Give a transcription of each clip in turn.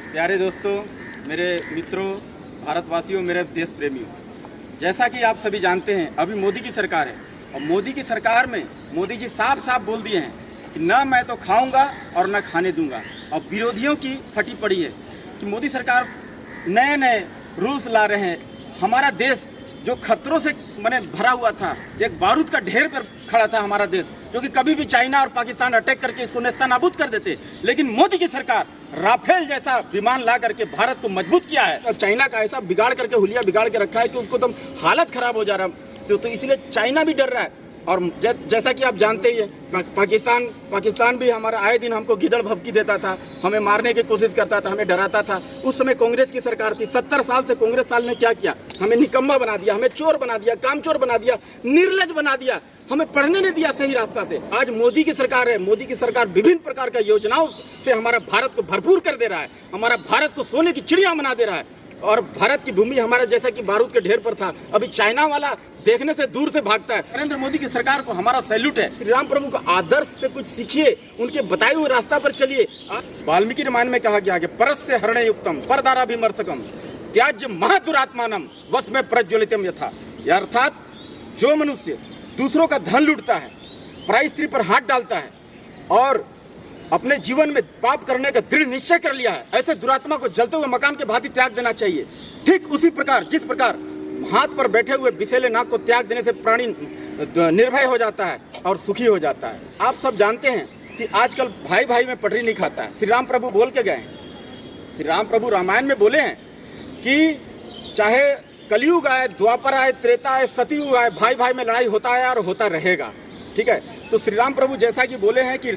प्यारे दोस्तों, मेरे मित्रों, भारतवासियों, मेरे देश प्रेमियों, जैसा कि आप सभी जानते हैं अभी मोदी की सरकार है और मोदी की सरकार में मोदी जी साफ साफ बोल दिए हैं कि न मैं तो खाऊंगा और न खाने दूंगा। और विरोधियों की फटी पड़ी है कि मोदी सरकार नए नए रूल्स ला रहे हैं। हमारा देश जो खतरों से भरा हुआ था, एक बारूद का ढेर पर खड़ा था हमारा देश, जो कि कभी भी चाइना और पाकिस्तान अटैक करके इसको नेस्तनाबूद कर देते। लेकिन मोदी की सरकार राफेल जैसा विमान ला करके भारत को मजबूत किया है और चाइना का ऐसा बिगाड़ करके हुलिया बिगाड़ के रखा है कि उसको तो हालत खराब हो जा रहा है। तो इसलिए चाइना भी डर रहा है। और जैसा कि आप जानते ही हैं, पाकिस्तान भी हमारा आए दिन हमको गिदड़ भभकी देता था, हमें मारने की कोशिश करता था, हमें डराता था। उस समय कांग्रेस की सरकार थी। 70 साल से कांग्रेस साल ने क्या किया? हमें निकम्मा बना दिया, हमें चोर बना दिया, कामचोर बना दिया, निर्लज बना दिया, हमें पढ़ने नहीं दिया सही रास्ता से। आज मोदी की सरकार है। मोदी की सरकार विभिन्न प्रकार का योजनाओं से हमारा भारत को भरपूर कर दे रहा है, हमारा भारत को सोने की चिड़िया बना दे रहा है। और भारत की भूमि हमारा जैसा कि बारूद के ढेर पर था, अभी चाइना वाला देखने से दूर से भागता है। नरेंद्र मोदी की सरकार को हमारा सैल्यूट है। श्री राम प्रभु का आदर्श से कुछ सीखिए, उनके बताए हुए रास्ता पर चलिए। वाल्मीकि रामायण में कहा गया कि परस्य हरणे युक्तम परदारा विमर्शकम त्याज्य महादुरात्मानम वश में प्रज्वलितम यथा। अर्थात जो मनुष्य दूसरों का धन लूटता है, पराई स्त्री पर हाथ डालता है और अपने जीवन में पाप करने का दृढ़ निश्चय कर लिया है, ऐसे दुरात्मा को जलते हुए मकान के भांति त्याग देना चाहिए। ठीक उसी प्रकार जिस प्रकार हाथ पर बैठे हुए विषैले नाग को त्याग देने से प्राणी निर्भय हो जाता है और सुखी हो जाता है। आप सब जानते हैं कि आजकल भाई भाई में पटरी नहीं खाता है। श्री राम प्रभु बोल के गए हैं, श्री राम प्रभु रामायण में बोले हैं कि चाहे कलयुग आए, द्वापर आए, त्रेता आए, सतयुग आए, भाई भाई में लड़ाई होता है और होता रहेगा। ठीक है, तो श्री राम प्रभु जैसा कि बोले हैं कि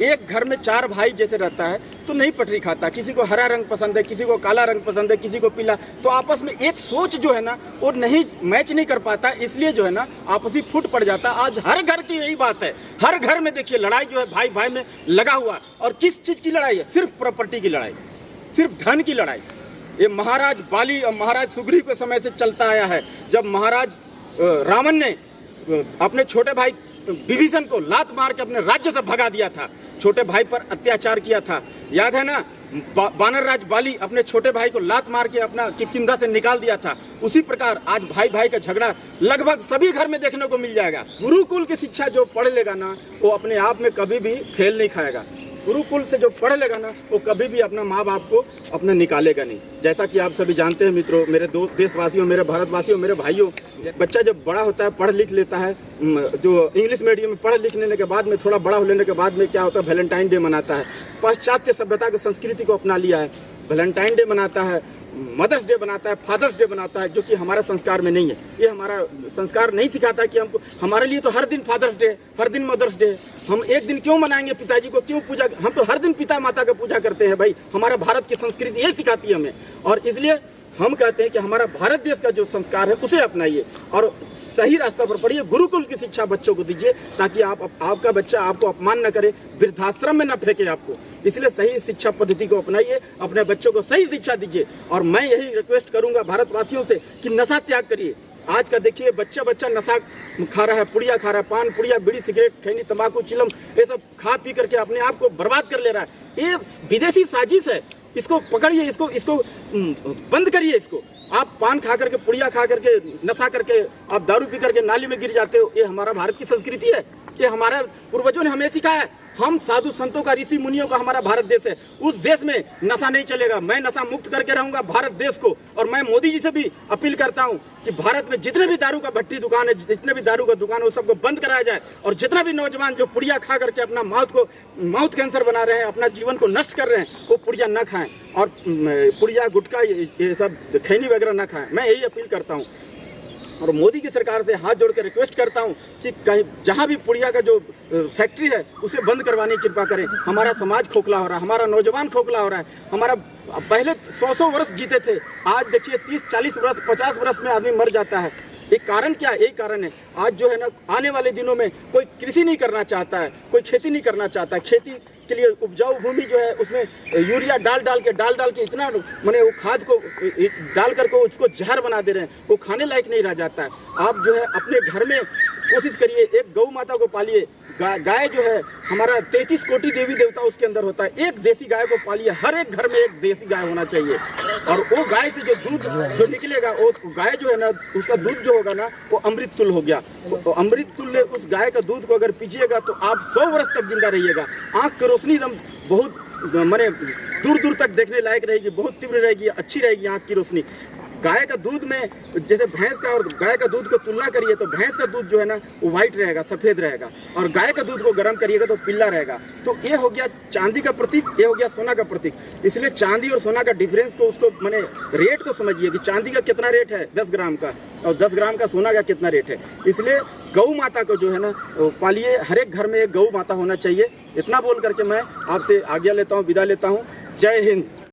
एक घर में 4 भाई जैसे रहता है तो नहीं पटरी खाता। किसी को हरा रंग पसंद है, किसी को काला रंग पसंद है, किसी को पीला, तो आपस में एक सोच जो है ना वो नहीं मैच नहीं कर पाता, इसलिए जो है ना आपसी फूट पड़ जाता। आज हर घर की यही बात है। हर घर में देखिए लड़ाई जो है भाई भाई में लगा हुआ। और किस चीज की लड़ाई है? सिर्फ प्रॉपर्टी की लड़ाई, सिर्फ धन की लड़ाई। ये महाराज बाली और महाराज सुग्रीव के समय से चलता आया है। जब महाराज रावण ने अपने छोटे भाई विभीषण को लात मार के अपने राज्य से भगा दिया था, छोटे भाई पर अत्याचार किया था, याद है ना? वानर राज बाली अपने छोटे भाई को लात मार के अपना किष्किंधा से निकाल दिया था। उसी प्रकार आज भाई भाई का झगड़ा लगभग सभी घर में देखने को मिल जाएगा। गुरुकुल की शिक्षा जो पढ़ लेगा ना वो अपने आप में कभी भी फेल नहीं खाएगा। गुरुकुल से जो पढ़ लेगा ना वो कभी भी अपना माँ बाप को अपना निकालेगा नहीं। जैसा कि आप सभी जानते हैं मित्रों, मेरे देशवासियों, मेरे भारतवासियों, मेरे भाइयों, बच्चा जब बड़ा होता है, पढ़ लिख लेता है, जो इंग्लिश मीडियम में पढ़ लिख लेने के बाद में थोड़ा बड़ा हो लेने के बाद में क्या होता है, वैलेंटाइन डे मनाता है। पाश्चात्य सभ्यता की संस्कृति को अपना लिया है, वैलेंटाइन डे मनाता है, मदर्स डे बनाता है, फादर्स डे बनाता है, जो कि हमारा संस्कार में नहीं है। ये हमारा संस्कार नहीं सिखाता कि हमको, हमारे लिए तो हर दिन फादर्स डे, हर दिन मदर्स डे। हम एक दिन क्यों मनाएंगे? पिताजी को क्यों पूजा? हम तो हर दिन पिता माता का पूजा करते हैं भाई। हमारा भारत की संस्कृति ये सिखाती है हमें। और इसलिए हम कहते हैं कि हमारा भारत देश का जो संस्कार है उसे अपनाइए और सही रास्ता पर पढ़िए। गुरुकुल की शिक्षा बच्चों को दीजिए ताकि आपका बच्चा आपको अपमान न करे, वृद्धाश्रम में न फेंके आपको। इसलिए सही शिक्षा पद्धति को अपनाइए, अपने बच्चों को सही शिक्षा दीजिए। और मैं यही रिक्वेस्ट करूंगा भारतवासियों से कि नशा त्याग करिए। आज का देखिए बच्चा नशा खा रहा है, पुड़िया खा रहा है, पान पुड़िया, बीड़ी सिगरेट, खैनी, तंबाकू, चिलम, ये सब खा पी करके अपने आप को बर्बाद कर ले रहा है। ये विदेशी साजिश है, इसको पकड़िए, इसको बंद करिए। इसको आप पान खा करके, पुड़िया खा करके, नशा करके आप दारू पी करके नाली में गिर जाते हो। ये हमारा भारत की संस्कृति है, ये हमारे पूर्वजों ने हमें सिखाया है। हम साधु संतों का, ऋषि मुनियों का हमारा भारत देश है। उस देश में नशा नहीं चलेगा। मैं नशा मुक्त करके रहूंगा भारत देश को। और मैं मोदी जी से भी अपील करता हूं कि भारत में जितने भी दारू का भट्टी दुकान है, जितने भी दारू का दुकान है, वो सबको बंद कराया जाए। और जितना भी नौजवान जो पुड़िया खा करके अपना माउथ कैंसर बना रहे हैं, अपना जीवन को नष्ट कर रहे हैं, वो पुड़िया न खाएं और पुड़िया, गुटखा, ये सब खैनी वगैरह न खाएं। मैं यही अपील करता हूँ और मोदी की सरकार से हाथ जोड़ के रिक्वेस्ट करता हूं कि कहीं जहां भी पुड़िया का जो फैक्ट्री है उसे बंद करवाने की कृपा करें। हमारा समाज खोखला हो रहा है, हमारा नौजवान खोखला हो रहा है। हमारा पहले 100 वर्ष जीते थे, आज देखिए 30-40 वर्ष, 50 वर्ष में आदमी मर जाता है। एक कारण क्या है? एक कारण है आज जो है ना, आने वाले दिनों में कोई कृषि नहीं करना चाहता है, कोई खेती नहीं करना चाहता है। खेती के लिए उपजाऊ भूमि जो है उसमें यूरिया डाल के इतना वो खाद को डाल करके उसको जहर बना दे रहे हैं, वो खाने लायक नहीं रह जाता है। आप जो है अपने घर में कोशिश करिए, एक गौ माता को पालिए, गाय जो है हमारा 33 कोटि देवी देवता उसके अंदर होता है। एक देसी गाय को पालिए, हर एक घर में एक देसी गाय होना चाहिए। और वो गाय से जो दूध जो निकलेगा, वो गाय जो है ना, उसका दूध जो होगा ना, वो अमृत तुल्य हो गया। तो अमृत तुल्य उस गाय का दूध को अगर पीजिएगा तो आप 100 वर्ष तक जिंदा रहिएगा। आँख की रोशनी एकदम बहुत माने दूर दूर तक देखने लायक रहेगी, बहुत तीव्र रहेगी, अच्छी रहेगी आँख की रोशनी। गाय का दूध में जैसे भैंस का और गाय का दूध को तुलना करिए तो भैंस का दूध जो है ना वो व्हाइट रहेगा, सफ़ेद रहेगा, और गाय का दूध को गर्म करिएगा तो पीला रहेगा। तो ये हो गया चांदी का प्रतीक, ये हो गया सोना का प्रतीक। इसलिए चांदी और सोना का डिफरेंस को, उसको माने रेट को समझिए कि चांदी का कितना रेट है 10 ग्राम का, और 10 ग्राम का सोना का कितना रेट है। इसलिए गौ माता को जो है ना पालिए, हर एक घर में एक गौ माता होना चाहिए। इतना बोल करके मैं आपसे आज्ञा लेता हूँ, विदा लेता हूँ। जय हिंद।